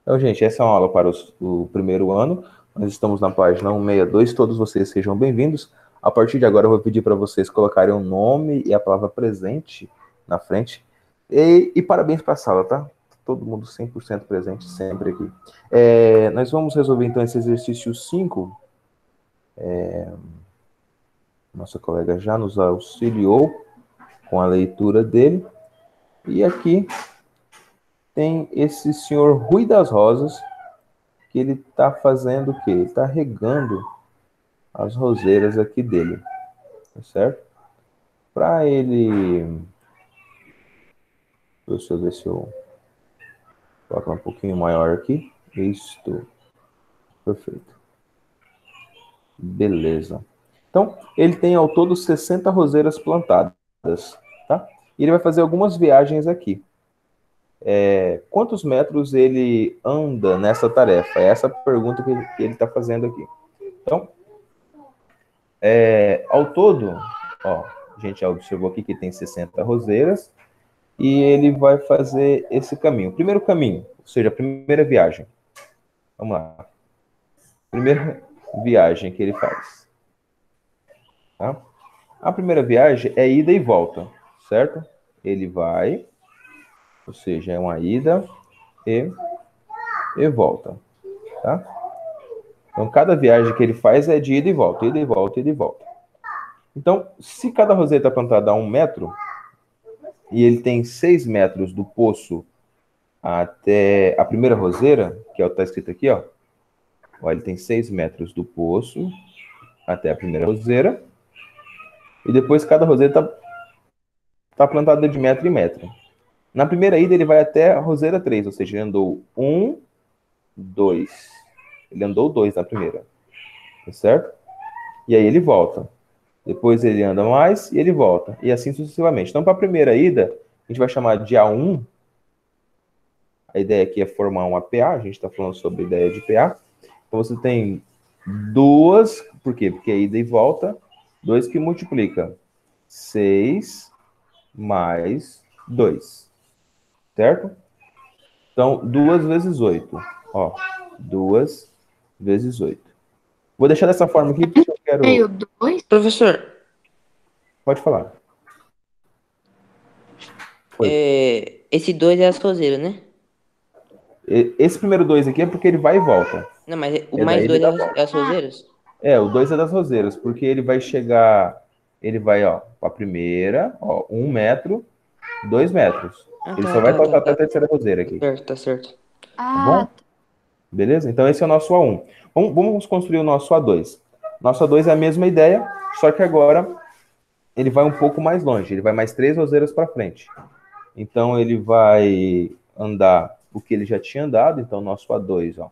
Então, gente, essa é uma aula para o primeiro ano. Nós estamos na página 162. Todos vocês sejam bem-vindos. A partir de agora, eu vou pedir para vocês colocarem o nome e a palavra presente na frente. E parabéns para a sala, tá? Todo mundo 100% presente sempre aqui. Nós vamos resolver, então, esse exercício 5. Nossa colega já nos auxiliou com a leitura dele. E aqui tem esse senhor Rui das Rosas, que ele está fazendo o quê? Ele está regando as roseiras aqui dele, tá certo? Para ele... Deixa eu ver se eu coloco um pouquinho maior aqui. Isto. Perfeito. Beleza. Então, ele tem ao todo 60 roseiras plantadas, tá? E ele vai fazer algumas viagens aqui. Quantos metros ele anda nessa tarefa? É essa a pergunta que ele está fazendo aqui. Então, ao todo, ó, a gente já observou aqui que tem 60 roseiras e ele vai fazer esse caminho. Primeiro caminho, ou seja, a primeira viagem. Vamos lá. Primeira viagem que ele faz. Tá? A primeira viagem é ida e volta, certo? Ele vai, ou seja, é uma ida e volta, tá? Então, cada viagem que ele faz é de ida e volta, ida e volta, ida e volta. Então, se cada roseira está plantada a 1 metro, e ele tem 6 metros do poço até a primeira roseira, que é o que está escrito aqui, ó. Ele tem 6 metros do poço até a primeira roseira. E depois cada roseira está plantada de metro em metro. Na primeira ida ele vai até a roseira 3, ou seja, ele andou 1, 2. Ele andou 2 na primeira. Tá certo? E aí ele volta. Depois ele anda mais e ele volta. E assim sucessivamente. Então, para a primeira ida, a gente vai chamar de A1. A ideia aqui é formar uma PA. A gente está falando sobre a ideia de PA. Então, você tem duas. Por quê? Porque é ida e volta. 2 que multiplica 6 mais 2. Certo? Então, 2 vezes 8. Ó, 2 vezes 8. Vou deixar dessa forma aqui, porque eu quero... Meio 2? Professor, Pode falar. esse 2 é as roseiras, né? Esse primeiro 2 aqui é porque ele vai e volta. Não, mas o É da mais ida e 2 da é volta. as roseiras? O 2 é das roseiras, porque ele vai chegar... Ele vai, ó, para a primeira, ó, 1 metro, 2 metros. Ele só vai tocar até a terceira roseira aqui. Certo, tá certo. Tá bom? Beleza? Então, esse é o nosso A1. Vamos construir o nosso A2. Nosso A2 é a mesma ideia, só que agora ele vai um pouco mais longe. Ele vai mais 3 roseiras para frente. Então, ele vai andar o que ele já tinha andado. Então, nosso A2, ó.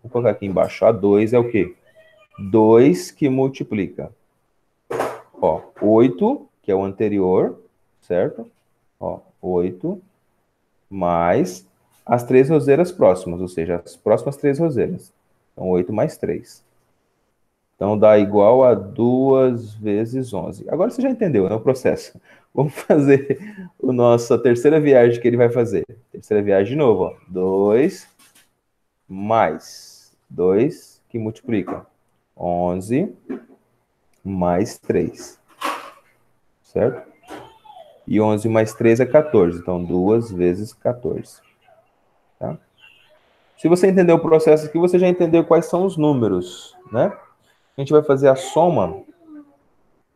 Vou colocar aqui embaixo. A2 é o quê? 2 que multiplica. Ó, 8, que é o anterior, certo? Ó, 8 mais as 3 roseiras próximas, ou seja, as próximas 3 roseiras. Então, 8 mais 3. Então, dá igual a 2 vezes 11. Agora você já entendeu, né, o processo. Vamos fazer a nossa terceira viagem que ele vai fazer. Terceira viagem de novo, ó. 2 mais 2, que multiplica 11 mais 3. Certo? E 11 mais 3 é 14. Então, 2 vezes 14. Tá? Se você entendeu o processo aqui, você já entendeu quais são os números, né? A gente vai fazer a soma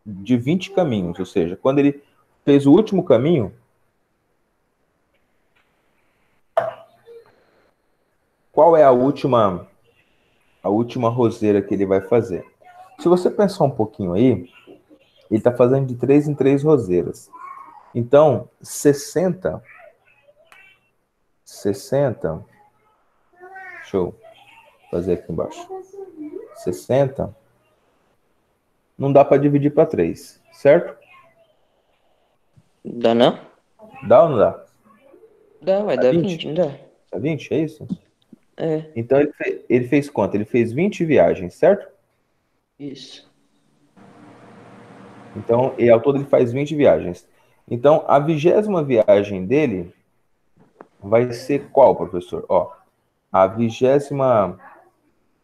de 20 caminhos, ou seja, quando ele fez o último caminho, qual é a última roseira que ele vai fazer? Se você pensar um pouquinho aí, ele está fazendo de 3 em 3 roseiras. Então, 60, deixa eu fazer aqui embaixo, 60, não dá para dividir para 3, certo? Dá não? Dá ou não dá? Dá, vai dar 20, não dá? Dá 20, é isso? É, Então, ele fez quanto? Ele fez 20 viagens, certo? isso. Então, e ao todo ele faz 20 viagens. Então, a 20ª viagem dele vai ser qual, professor? Ó, A 20ª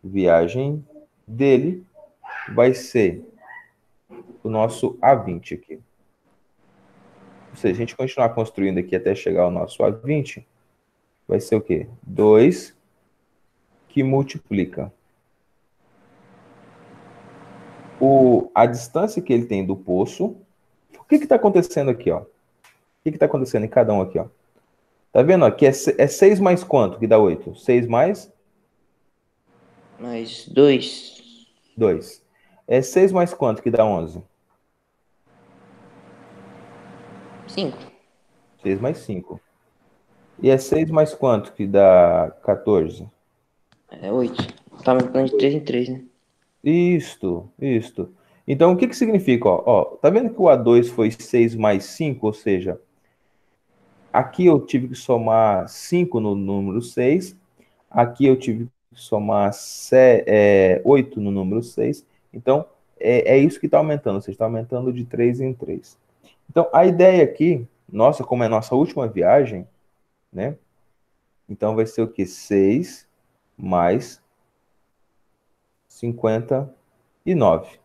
viagem dele vai ser o nosso A20 aqui. Se a gente continuar construindo aqui até chegar ao nosso A20, vai ser o quê? 2 que multiplica a distância que ele tem do poço. O que está acontecendo aqui, ó? O que está acontecendo em cada um aqui, ó? Tá vendo aqui? É 6 mais quanto que dá 8? 6 mais? Mais 2. 2. É 6 mais quanto que dá 11? 5. 6 mais 5. E é 6 mais quanto que dá 14? É 8. Tá aumentando de 3 em 3, né? Isto. Então, o que significa? Ó, tá vendo que o A2 foi 6 mais 5? Ou seja, aqui eu tive que somar 5 no número 6. Aqui eu tive que somar 8 no número 6. Então, é isso que está aumentando. Ou seja, está aumentando de 3 em 3. Então, a ideia aqui, nossa, como é a nossa última viagem, né? Então, vai ser o quê? 6 mais 59.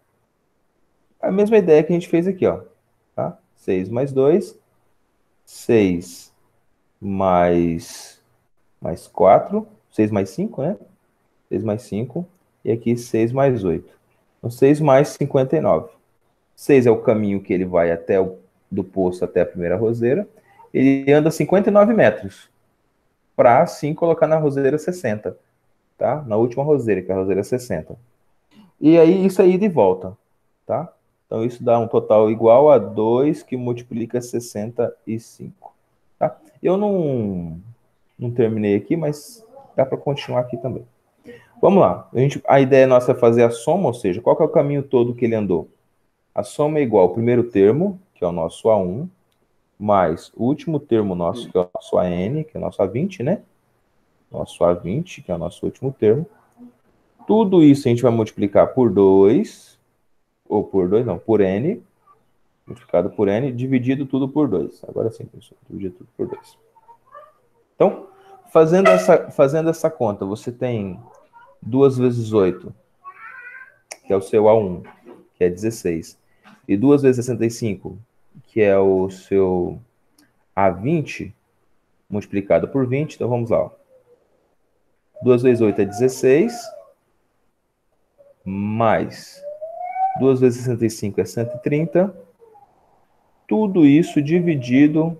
A mesma ideia que a gente fez aqui, ó. Tá? 6 mais 2, 6 mais 4, 6 mais 5, né? 6 mais 5, e aqui 6 mais 8. Então, 6 mais 59. 6 é o caminho que ele vai do poço até a primeira roseira. Ele anda 59 metros, para assim colocar na roseira 60, tá? Na última roseira, que é a roseira 60. E aí, isso aí de volta, tá? Então, isso dá um total igual a 2 que multiplica 65, tá? Eu não terminei aqui, mas dá para continuar aqui também. Vamos lá. A ideia nossa é fazer a soma, ou seja, qual que é o caminho todo que ele andou? A soma é igual ao primeiro termo, que é o nosso A1, mais o último termo nosso, que é o nosso AN, que é o nosso A20, né? Nosso A20, que é o nosso último termo. Tudo isso a gente vai multiplicar por 2, ou por 2, não, por N, multiplicado por N, dividido tudo por 2. Agora sim, pessoal, dividido tudo por 2. Então, fazendo essa conta, você tem 2 vezes 8, que é o seu A1, que é 16, e 2 vezes 65, que é o seu A20, multiplicado por 20. Então, vamos lá. Ó. 2 vezes 8 é 16, mais 2 vezes 65 é 130. Tudo isso dividido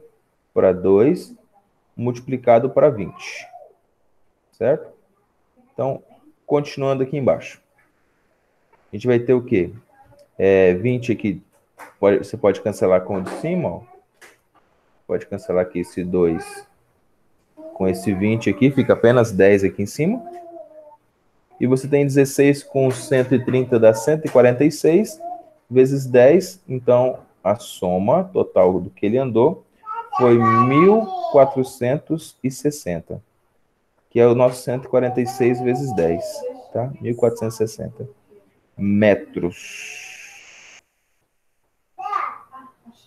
para 2, multiplicado para 20. Certo? Então, continuando aqui embaixo. A gente vai ter o quê? 20 aqui, você pode cancelar com o de cima, ó. Pode cancelar aqui esse 2 com esse 20 aqui, fica apenas 10 aqui em cima. E você tem 16 com 130 dá 146, vezes 10, então a soma total do que ele andou foi 1.460, que é o nosso 146 vezes 10, tá? 1.460 metros.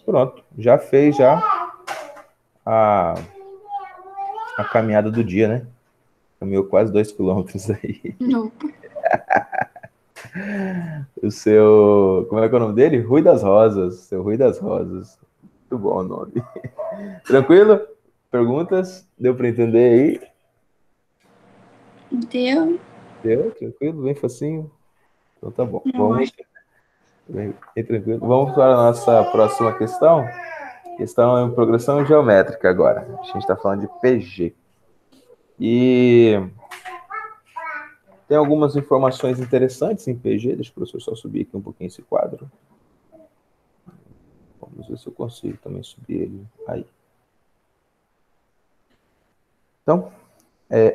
Pronto, já fez a, a caminhada do dia, né? Caminhou quase 2 quilômetros aí. Não. O seu. Como é que é o nome dele? Rui das Rosas. Seu Rui das Rosas. Muito bom o nome. Tranquilo? Perguntas? Deu para entender aí? Deu? Deu? Tranquilo? Bem facinho? Então tá bom. Não, Vamos. Bem tranquilo. Vamos para a nossa próxima questão. Questão em progressão geométrica agora. A gente está falando de PG. E tem algumas informações interessantes em PG. Deixa o professor só subir aqui um pouquinho esse quadro. Vamos ver se eu consigo também subir ele aí. Então,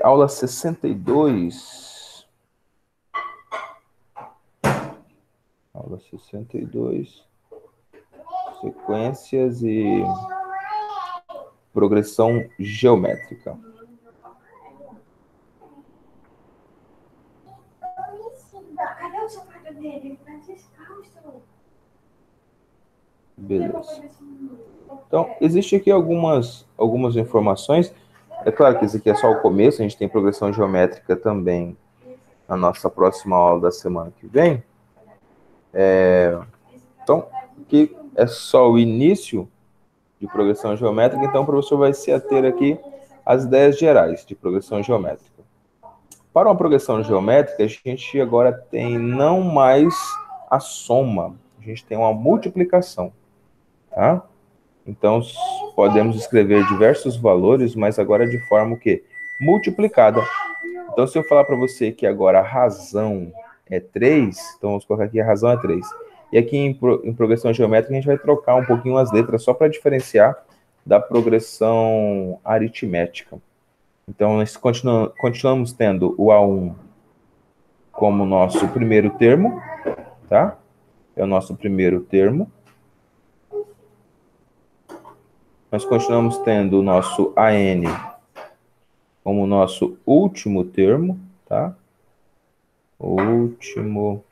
aula 62. Aula 62. Sequências e progressão geométrica. Cadê o sapato dele? Tá descalço. Beleza. Então, existe aqui algumas informações. É claro que isso aqui é só o começo, a gente tem progressão geométrica também na nossa próxima aula da semana que vem. Então, aqui é só o início de progressão geométrica, então o professor vai se ater aqui às ideias gerais de progressão geométrica. Para uma progressão geométrica, a gente agora tem não mais a soma, a gente tem uma multiplicação, tá? Então, podemos escrever diversos valores, mas agora de forma o quê? Multiplicada. Então, se eu falar para você que agora a razão é 3, então vamos colocar aqui a razão é 3. E aqui em progressão geométrica a gente vai trocar um pouquinho as letras só para diferenciar da progressão aritmética. Então, nós continuamos tendo o A1 como nosso primeiro termo, tá? É o nosso primeiro termo. Nós continuamos tendo o nosso AN como nosso último termo, tá? Último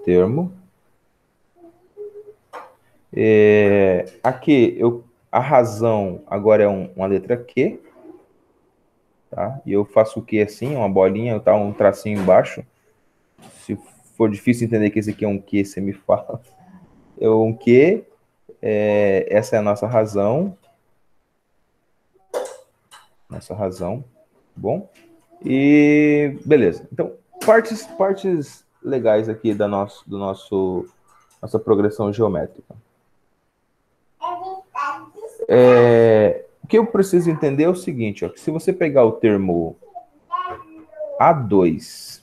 termo. Aqui, a razão agora é uma letra Q, tá? E eu faço o Q assim, uma bolinha, tá? Um tracinho embaixo. Se for difícil entender que esse aqui é um Q, você me fala. É um Q, essa é a nossa razão. Nossa razão, bom? E beleza. Então, partes legais aqui nossa progressão geométrica. O que eu preciso entender é o seguinte, ó, que se você pegar o termo A2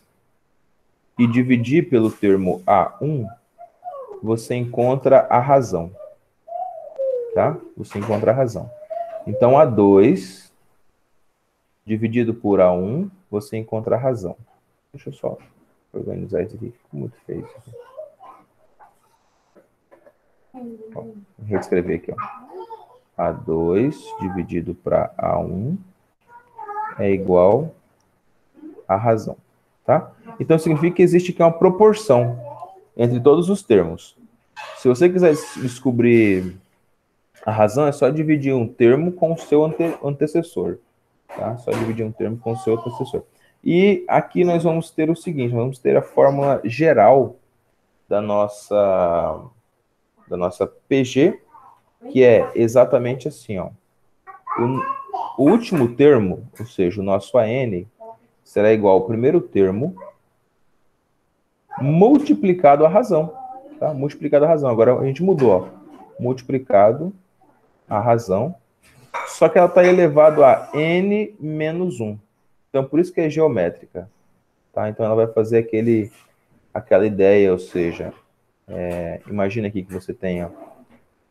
e dividir pelo termo A1, você encontra a razão, tá? Você encontra a razão. Então, A2 dividido por A1, você encontra a razão. Deixa eu só organizar isso aqui, ficou muito feio isso aqui. Ó, vou reescrever aqui, ó. A2 dividido para A1 é igual à razão, tá? Então, significa que existe aqui uma proporção entre todos os termos. Se você quiser descobrir a razão, é só dividir um termo com o seu antecessor, tá? Só dividir um termo com o seu antecessor. E aqui nós vamos ter o seguinte, nós vamos ter a fórmula geral da nossa PG, que é exatamente assim, ó. O último termo, ou seja, o nosso AN, será igual ao primeiro termo multiplicado a razão, tá? Multiplicado a razão. Agora a gente mudou, ó. Multiplicado a razão, só que ela está elevado a n menos 1. Então, por isso que é geométrica, tá? Então, ela vai fazer aquela ideia, ou seja, imagina aqui que você tenha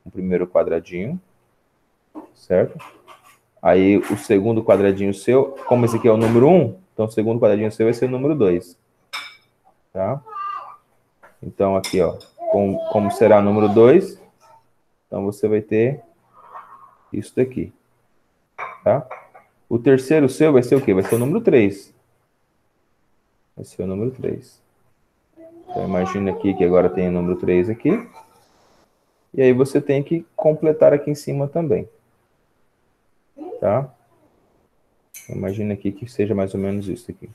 o primeiro quadradinho, certo? Aí, o segundo quadradinho seu, como esse aqui é o número 1, então o segundo quadradinho seu vai ser o número 2, tá? Então, aqui, ó, como será o número 2, então você vai ter isso daqui, tá? O terceiro seu vai ser o quê? Vai ser o número 3. Vai ser o número 3. Então, imagina aqui que agora tem o número 3 aqui. E aí você tem que completar aqui em cima também. Tá? Imagina aqui que seja mais ou menos isso aqui.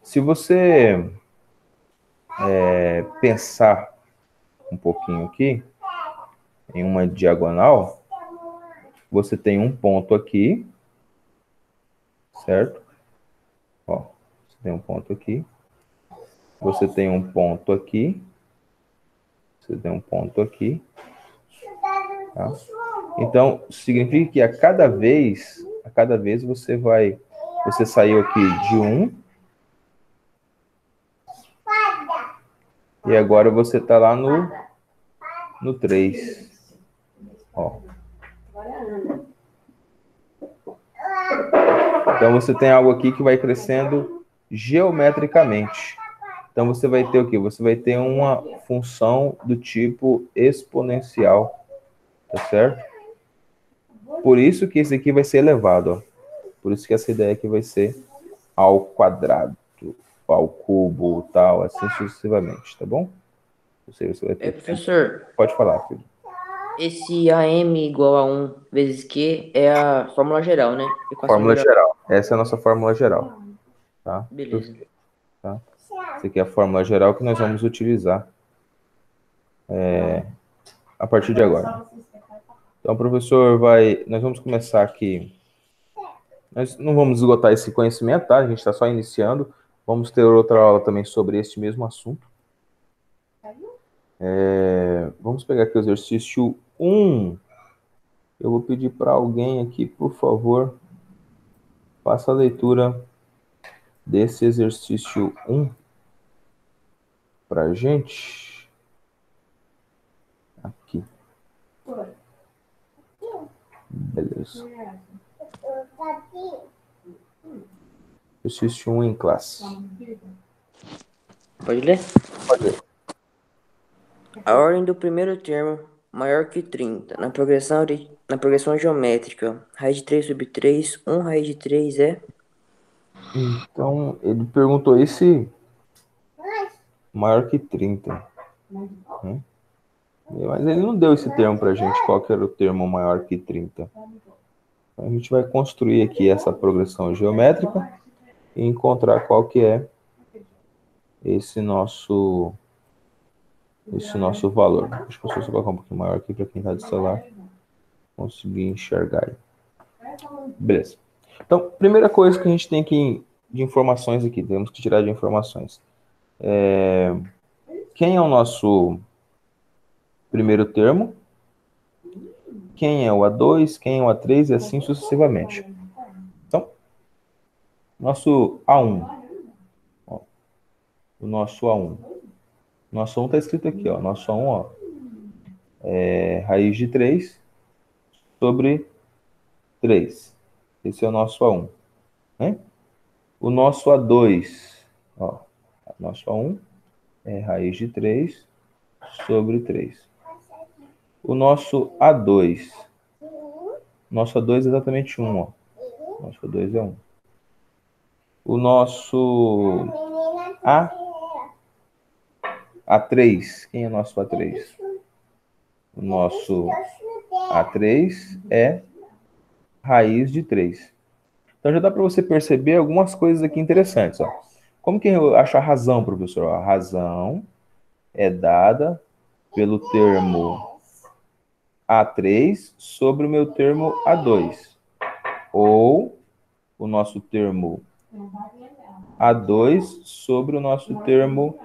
Se você pensar um pouquinho aqui, em uma diagonal, você tem um ponto aqui, certo? Ó, você tem um ponto aqui. Você tem um ponto aqui. Você tem um ponto aqui. Tá? Então, significa que a cada vez você saiu aqui de 1, e agora você está lá no 3. Ó. Então, você tem algo aqui que vai crescendo geometricamente. Então, você vai ter o quê? Você vai ter uma função do tipo exponencial, tá certo? Por isso que esse aqui vai ser elevado, ó. Por isso que essa ideia aqui vai ser ao quadrado, ao cubo, tal, assim sucessivamente, tá bom? Ou seja, você vai ter... Professor, Pode falar, filho. Esse AM igual a 1 vezes Q é a fórmula geral, né? Equação Fórmula geral. geral. Essa é a nossa fórmula geral. Tá? Beleza. Tá? Essa aqui é a fórmula geral que nós vamos utilizar a partir de agora. Então, professor, nós vamos começar aqui. Nós não vamos esgotar esse conhecimento, tá? A gente está só iniciando. Vamos ter outra aula também sobre este mesmo assunto. Vamos pegar aqui o exercício 1. Eu vou pedir para alguém aqui, por favor, faça a leitura desse exercício 1 para a gente. Aqui. Beleza. Exercício 1 em classe. Pode ler? Pode ler. A ordem do primeiro termo maior que 30. Na progressão geométrica, raiz de 3 sobre 3, 1 raiz de 3 é... Então, ele perguntou esse maior que 30. Né? Mas ele não deu esse termo para a gente, qual que era o termo maior que 30. Então, a gente vai construir aqui essa progressão geométrica e encontrar qual que é esse nosso valor. Deixa eu só colocar um pouquinho maior aqui para quem está de celular conseguir enxergar aí. Beleza. Então, primeira coisa que a gente tem aqui de informações aqui, temos que tirar de informações. Quem é o nosso primeiro termo? Quem é o A2? Quem é o A3? E assim sucessivamente. Então, nosso A1. Ó, o nosso A1. Nosso A1 está escrito aqui, ó. Nosso A1, ó, é raiz de 3 sobre 3. Esse é o nosso A1. Né? O nosso A2, ó, nosso A1 é raiz de 3 sobre 3. O nosso A2 é exatamente 1, ó. Nosso A2 é 1. O nosso A3, quem é nosso A3? O nosso A3 é raiz de 3. Então já dá para você perceber algumas coisas aqui interessantes, ó. Como que eu acho a razão, professor? A razão é dada pelo termo A3 sobre o meu termo A2. Ou o nosso termo A2 sobre o nosso termo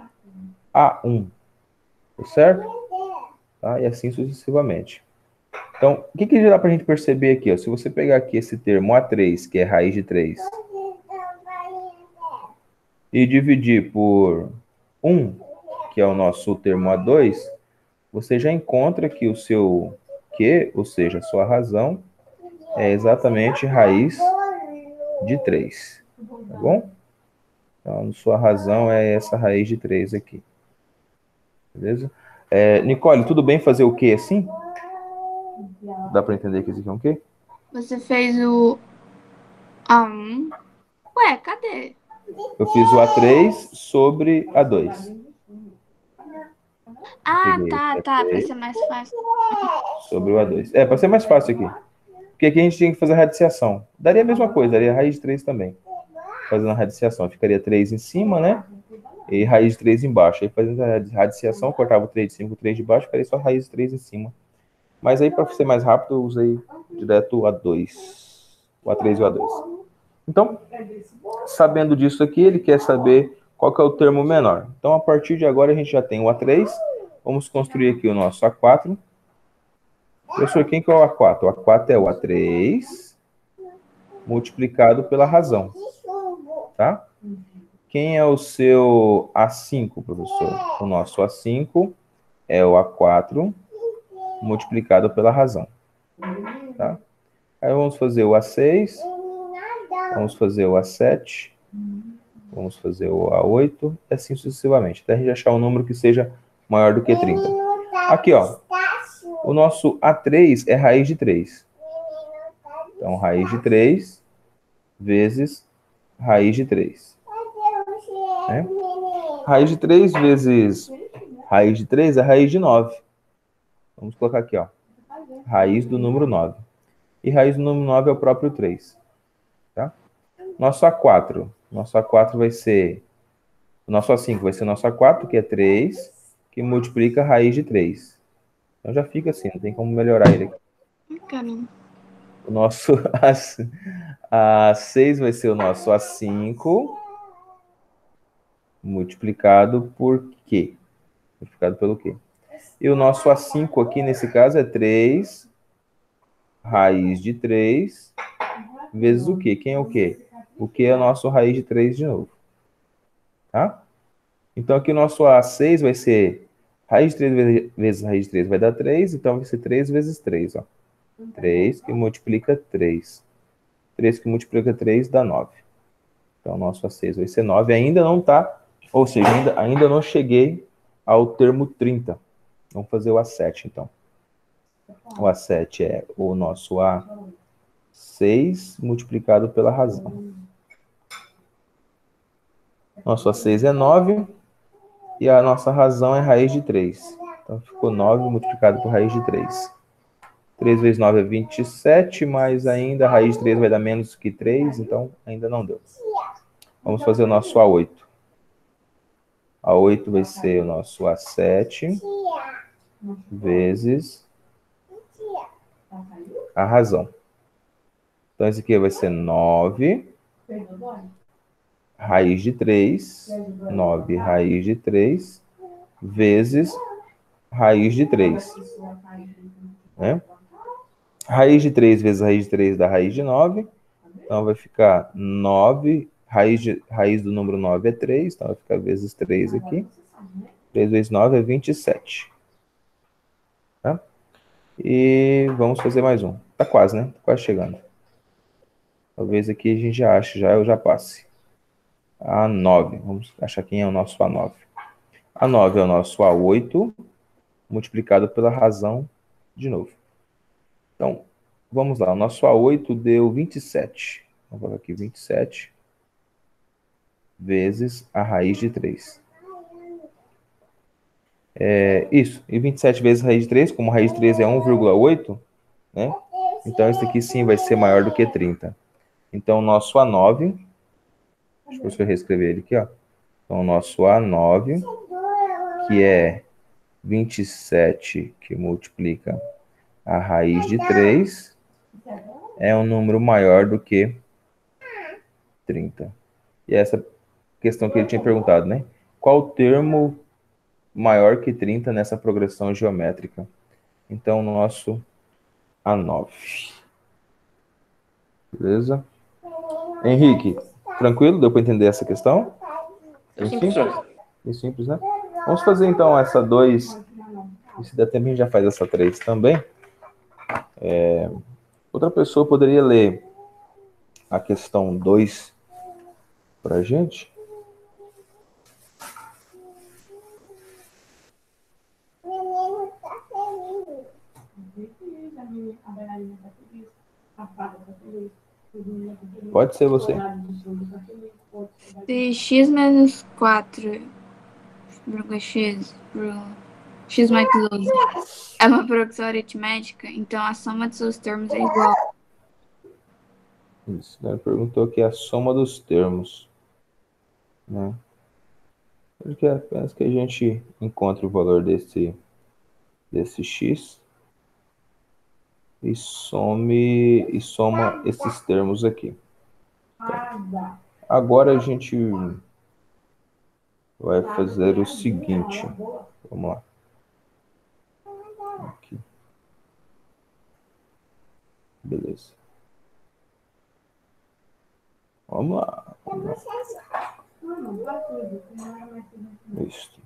A1. Tá certo? Tá? E assim sucessivamente. Então, o que já dá para a gente perceber aqui? Ó? Se você pegar aqui esse termo A3, que é raiz de 3, e dividir por 1, que é o nosso termo A2, você já encontra que o seu Q, ou seja, a sua razão, é exatamente raiz de 3. Tá bom? Então, sua razão é essa raiz de 3 aqui. Beleza? Nicole, tudo bem fazer o Q assim? Dá para entender que esse aqui é um Q? Você fez o A1. Ué, cadê? Eu fiz o A3 sobre A2. Ah, Peguei tá, esse tá, pra A3 ser mais fácil. sobre o A2. Para ser mais fácil aqui. Porque aqui a gente tinha que fazer a radiciação. Daria a mesma coisa, daria raiz de 3 também. Fazendo a radiciação. Ficaria 3 em cima, né? E raiz de 3 embaixo. Aí fazendo a radiciação, cortava o 3 de cima com o 3 de baixo, ficaria só raiz de 3 em cima. Mas aí, para ser mais rápido, eu usei direto o A2. O A3 e o A2. Então, sabendo disso aqui, ele quer saber qual que é o termo menor. Então, a partir de agora, a gente já tem o A3. Vamos construir aqui o nosso A4. Professor, quem que é o A4? O A4 é o A3 multiplicado pela razão. Tá? Quem é o seu A5, professor? O nosso A5 é o A4 multiplicado pela razão. Tá? Aí vamos fazer o A6, vamos fazer o A7, vamos fazer o A8, e assim sucessivamente, até a gente achar um número que seja maior do que 30. Aqui, ó, o nosso A3 é raiz de 3. Então, raiz de 3 vezes raiz de 3. Né? Raiz de 3 vezes raiz de 3 é raiz de 9. Vamos colocar aqui, ó. raiz do número 9. E raiz do número 9 é o próprio 3. Tá? Nosso A4. Nosso A4 vai ser... O nosso A5 vai ser o nosso A4, que é 3, que multiplica a raiz de 3. Então já fica assim, não tem como melhorar ele aqui. Caramba. O nosso A6 vai ser o nosso A5 multiplicado por quê? Multiplicado pelo quê? E o nosso A5 aqui, nesse caso, é 3 raiz de 3 vezes o quê? Quem é o quê? O quê é o nosso raiz de 3 de novo. Tá? Então, aqui o nosso A6 vai ser raiz de 3 vezes raiz de 3 vai dar 3, então vai ser 3 vezes 3, ó. 3 que multiplica 3. 3 que multiplica 3 dá 9. Então, o nosso A6 vai ser 9. Ainda não está, ou seja, ainda não cheguei ao termo 30. Vamos fazer o A7, então. O A7 é o nosso A6 multiplicado pela razão. Nosso A6 é 9 e a nossa razão é raiz de 3. Então, ficou 9 multiplicado por raiz de 3. 3 vezes 9 é 27, mas ainda a raiz de 3 vai dar menos que 3, então ainda não deu. Vamos fazer o nosso A8. A8 vai ser o nosso A7 vezes a razão. Então, esse aqui vai ser 9 raiz de 3, 9 raiz de 3, vezes raiz de 3. Né? Raiz de 3 vezes raiz de 3 dá raiz de 9. Então, vai ficar 9, raiz do número 9 é 3, então vai ficar vezes 3 aqui. 3 vezes 9 é 27. Tá? E vamos fazer mais um. Tá quase, né? Tá quase chegando. Talvez aqui a gente já ache, eu já passe. A9. Vamos achar quem é o nosso A9. A9 é o nosso A8 multiplicado pela razão de novo. Então, vamos lá. O nosso A8 deu 27. Vamos colocar aqui 27 vezes a raiz de 3. Isso. E 27 vezes a raiz de 3, como a raiz de 3 é 1,8, né? Então, esse aqui sim vai ser maior do que 30. Então, o nosso A9... Deixa eu reescrever ele aqui, ó. Então, o nosso A9, que é 27 que multiplica a raiz de 3, é um número maior do que 30. E essa questão que ele tinha perguntado, né? Qual o termo maior que 30 nessa progressão geométrica? Então, o nosso A9. Beleza? Henrique, tranquilo? Deu para entender essa questão? É simples. Bem simples, né? Vamos fazer então essa 2. E se der tempo, a gente já faz essa 3 também. Outra pessoa poderia ler a questão 2 para a gente? Pode ser você. Se x menos 4 vírgula x por x mais 12 é uma progressão aritmética, então a soma de seus termos é igual. Isso, né? Perguntou aqui a soma dos termos. Né? Eu quero apenas que a gente encontre o valor desse x e soma esses termos aqui. Então, agora a gente vai fazer o seguinte. Vamos lá. Aqui. Beleza. Vamos lá. Isso.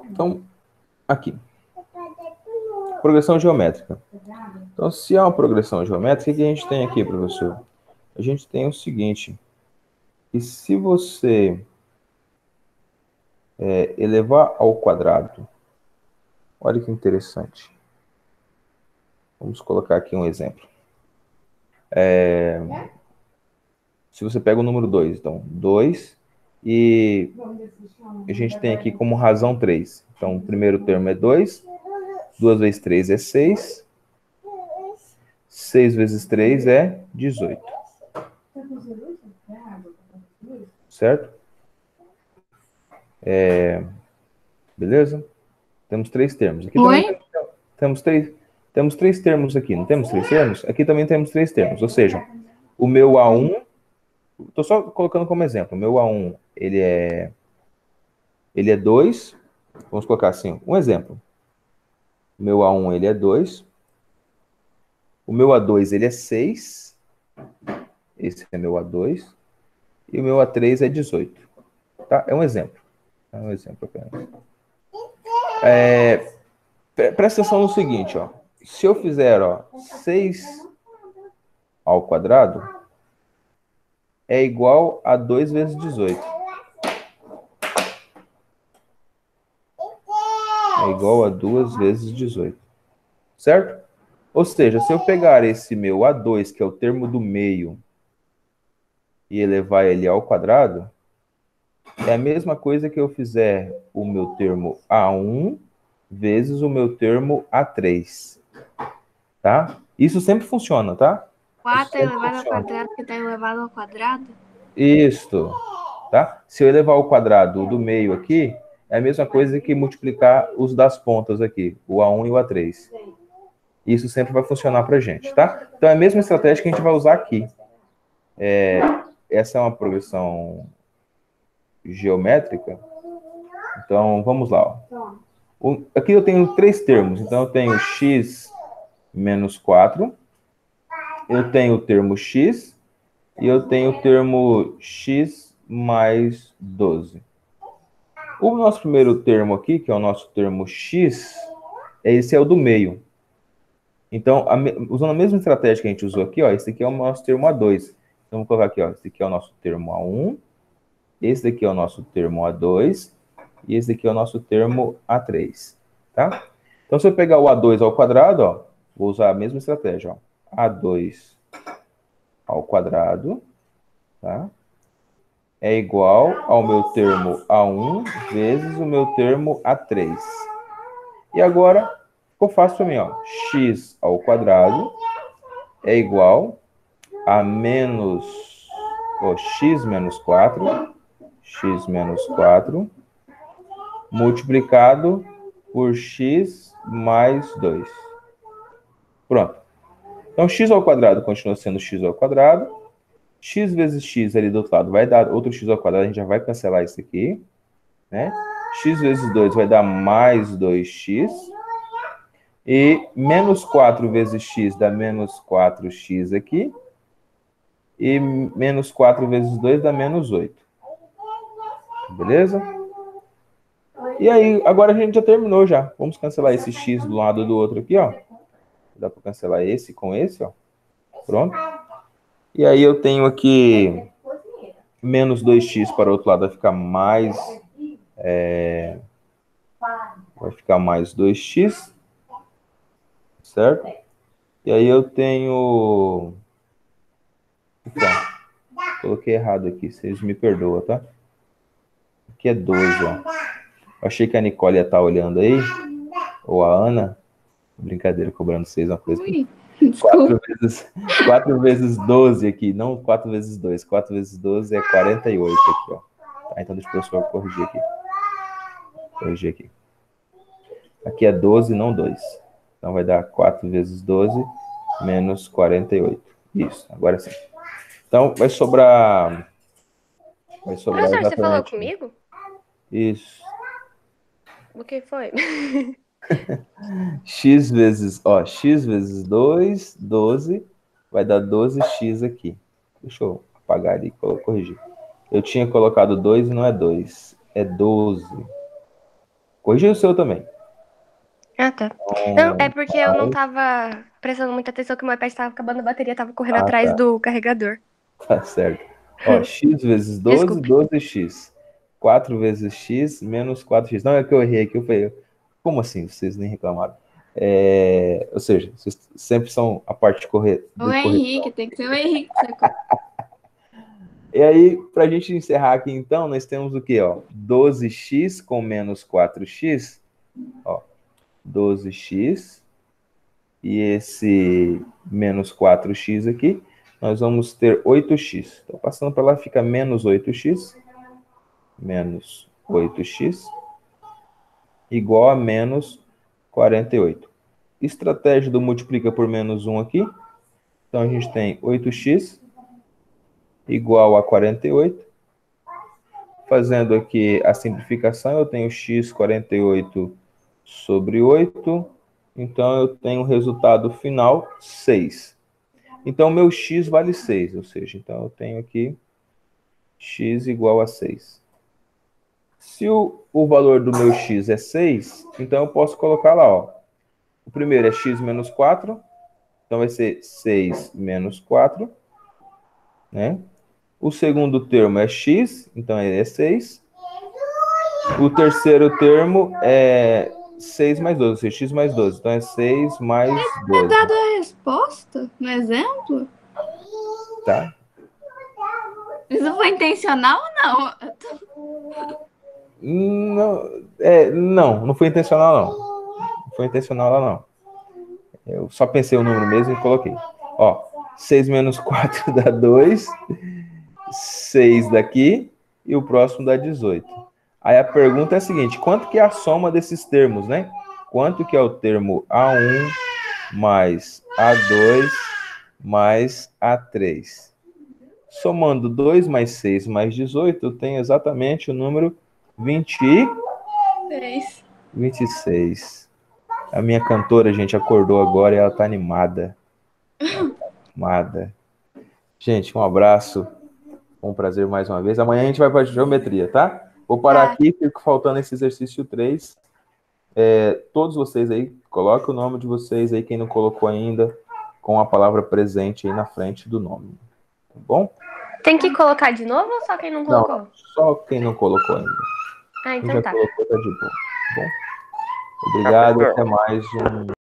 Então, aqui. Progressão geométrica. Então, se há uma progressão geométrica, o que a gente tem aqui, professor? A gente tem o seguinte. E se você elevar ao quadrado, olha que interessante. Vamos colocar aqui um exemplo. Se você pega o número 2, então 2, e a gente tem aqui como razão 3. Então, o primeiro termo é 2, 2 vezes 3 é 6. 6 vezes 3 é 18. Certo? Beleza? Temos 3 termos. Aqui também Oi? temos 3 termos aqui. Não temos 3 termos? Aqui também temos 3 termos. Ou seja, o meu A1, estou só colocando como exemplo. O meu A1, ele é 2. Vamos colocar assim, um exemplo. O meu A1, ele é 2. O meu A2, ele é 6. Esse é meu A2. E o meu A3 é 18. Tá? É um exemplo. É um exemplo apenas. Presta atenção no seguinte, ó. Se eu fizer, ó, 6 ao quadrado, é igual a 2 vezes 18. É igual a 2 vezes 18. Certo? Ou seja, se eu pegar esse meu A2, que é o termo do meio, e elevar ele ao quadrado, é a mesma coisa que eu fizer o meu termo A1 vezes o meu termo A3. Tá? Isso sempre funciona, tá? Isso 4 sempre elevado ao funciona. quadrado, que está elevado ao quadrado? Isto. Tá? Se eu elevar ao quadrado do meio aqui, é a mesma coisa que multiplicar os das pontas aqui, o A1 e o A3. Isso sempre vai funcionar para a gente, tá? Então é a mesma estratégia que a gente vai usar aqui. Essa é uma progressão geométrica. Então vamos lá. Ó. Aqui eu tenho 3 termos. Então eu tenho x menos 4, eu tenho o termo x e eu tenho o termo x mais 12. O nosso primeiro termo aqui, que é o nosso termo x, esse é o do meio. Então, usando a mesma estratégia que a gente usou aqui, ó, esse aqui é o nosso termo A2. Então, vou colocar aqui, ó, esse aqui é o nosso termo A1, esse daqui é o nosso termo A2 e esse daqui é o nosso termo A3, tá? Então, se eu pegar o A2 ao quadrado, ó, vou usar a mesma estratégia, ó, A2 ao quadrado, tá? É igual ao meu termo A1 vezes o meu termo A3. E agora, ficou fácil para mim, ó. X ao quadrado é igual a menos, ó, x menos 4, multiplicado por x mais 2. Pronto. Então, x ao quadrado continua sendo x ao quadrado. X vezes x ali do outro lado vai dar outro x ao quadrado, a gente já vai cancelar isso aqui, né? X vezes 2 vai dar mais 2x. E menos 4 vezes x dá menos 4x aqui. E menos 4 vezes 2 dá menos 8. Beleza? E aí, agora a gente já terminou já. Vamos cancelar esse x do lado do outro aqui, ó. Dá para cancelar esse com esse, ó. Pronto. E aí eu tenho aqui menos 2x para o outro lado vai ficar mais... vai ficar mais 2x. Certo? E aí eu tenho... Então, coloquei errado aqui, vocês me perdoam, tá? Aqui é 12, ó. Eu achei que a Nicole ia estar olhando aí, ou a Ana. Brincadeira, cobrando vocês uma coisa. Ui, desculpa. 4 vezes 12 aqui, não 4 vezes 2. 4 vezes 12 é 48 aqui, ó. Tá, então deixa o professor corrigir aqui. Corrigir aqui. Aqui é 12, não 2. Então vai dar 4 vezes 12 menos 48. Isso, agora sim. Então vai sobrar... Professor, você falou exatamente... comigo? Isso. O que foi? X vezes 2, 12, vai dar 12x aqui. Deixa eu apagar ali e corrigir. Eu tinha colocado 2 e não é 2, é 12. Corrigi o seu também. Ah, tá. Não, é porque eu não tava prestando muita atenção que meu iPad estava acabando a bateria, tava correndo atrás Tá, do carregador. tá certo. Ó, x vezes 12, Desculpe. 12x. 4 vezes x menos 4x. Não é que eu errei aqui, eu falei, como assim? Vocês nem reclamaram. Ou seja, vocês sempre são a parte correta. O Henrique, tem que ser o Henrique. E aí, para a gente encerrar aqui, então, nós temos o quê? Ó? 12x com menos 4x. Ó, 12x. E esse menos 4x aqui, nós vamos ter 8x. Então, passando para lá, fica menos 8x. Menos 8x. Igual a menos 48. Estratégia do multiplica por menos 1 aqui. Então, a gente tem 8x igual a 48. Fazendo aqui a simplificação, eu tenho x 48 sobre 8. Então, eu tenho o resultado final 6. Então, meu x vale 6, ou seja, então eu tenho aqui x igual a 6. Se o valor do meu x é 6, então eu posso colocar lá, ó. O primeiro é x menos 4, então vai ser 6 menos 4, né? O segundo termo é x, então ele é 6. O terceiro termo é 6 mais 12, ou seja, x mais 12. Então é 6 mais 12. É dado a resposta no exemplo? Tá? Isso foi intencional ou não? Não foi intencional, não. Não foi intencional lá, não. Eu só pensei o número mesmo e coloquei. Ó, 6 menos 4 dá 2. 6 daqui. E o próximo dá 18. Aí a pergunta é a seguinte: quanto que é a soma desses termos, né? Quanto que é o termo A1 mais A2 mais A3? Somando 2 mais 6 mais 18, eu tenho exatamente o número 26. A minha cantora, gente, acordou agora e ela tá animada. Animada. Gente, um abraço. Um prazer mais uma vez. Amanhã a gente vai para a geometria, tá? Vou parar aqui, fico faltando esse exercício 3. Todos vocês aí, coloquem o nome de vocês aí, quem não colocou ainda, com a palavra presente aí na frente do nome. Tá bom? Tem que colocar de novo ou só quem não colocou? Não, só quem não colocou ainda. Ah, Quem então já tá. colocou, tá de boa. Tá bom? Obrigado, até mais um